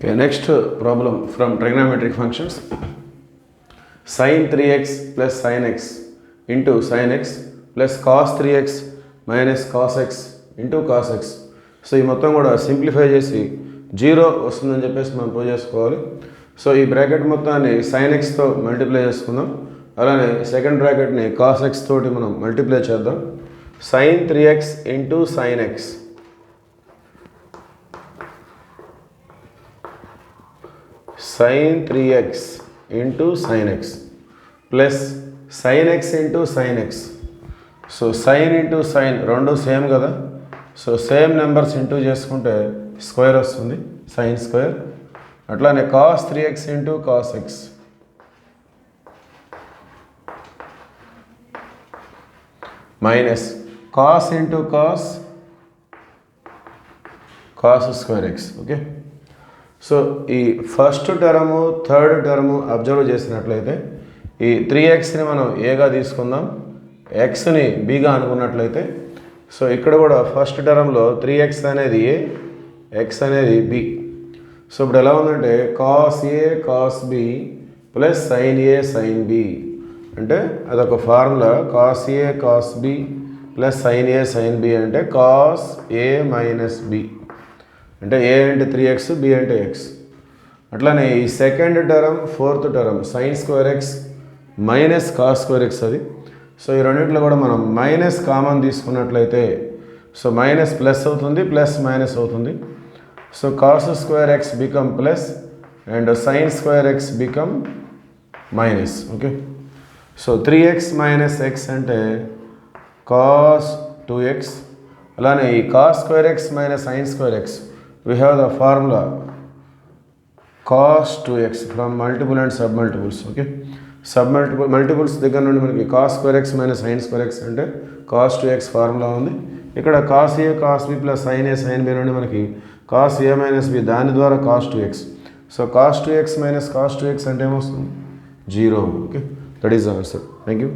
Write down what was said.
Okay, next problem from trigonometric functions. Sin 3x plus sin x into sin x plus cos 3x minus cos x into cos x. So ఈ మొత్తం కూడా simplify చేసి 0 వస్తుందని చెప్పేసి మనం prove చేసుకోవాలి. So ఈ బ్రాకెట్ మొత్తాన్ని sin x తో మల్టిప్లై చేసుకుందాం. అలానే సెకండ్ బ్రాకెట్ని cos x తోటి మనం మల్టిప్లై చేద్దాం. sin 3x into sin x sin 3x into sin x plus sin x into sin x. So sin into sin రెండు సేమ్ కదా, సో సేమ్ నెంబర్స్ ఇంటూ చేసుకుంటే square వస్తుంది, sin square. అట్లానే cos 3x into cos x minus cos into cos square x. Okay, so ఈ first term third term observe చేసినట్లయితే ఈ 3xని మనం ఏగా తీసుకుందాం, ఎక్స్ని బీగా అనుకున్నట్లయితే. సో ఇక్కడ కూడా ఫస్ట్ టర్మ్లో 3x అనేది ఏ, ఎక్స్ అనేది బి. సో ఇప్పుడు ఎలా ఉందంటే cos A cos B plus sin A sin B అంటే అదొక formula. Cos A cos B plus sin A sin B అంటే కాస్ ఏ మైనస్ బి అంటే ఏ అంటే 3x, బి అంటే ఎక్స్. అట్లానే ఈ second term fourth term sin square x minus cos square x అది. So ఈ రెండింటిలో కూడా మనం మైనస్ కామన్ తీసుకున్నట్లయితే సో మైనస్ ప్లస్ అవుతుంది, ప్లస్ మైనస్ అవుతుంది. So cos square X become plus and sign square X become minus. Okay, so 3x minus X అంటే cos 2x. అలానే ఈ cos square x minus sign square X we have the formula cos 2x from multiple and submultiples. Okay, multiples దగ్గర నుండి మనకి cos square x minus sign square X అంటే cos 2x formula ఉంది. ఇక్కడ cos a cos b plus sin a sin b నుండి మనకి cos a minus b దాని ద్వారా cos 2x. So cos 2x minus cos 2x అంటే ఏమొస్తుంది 0. Okay, that is the answer. Thank you.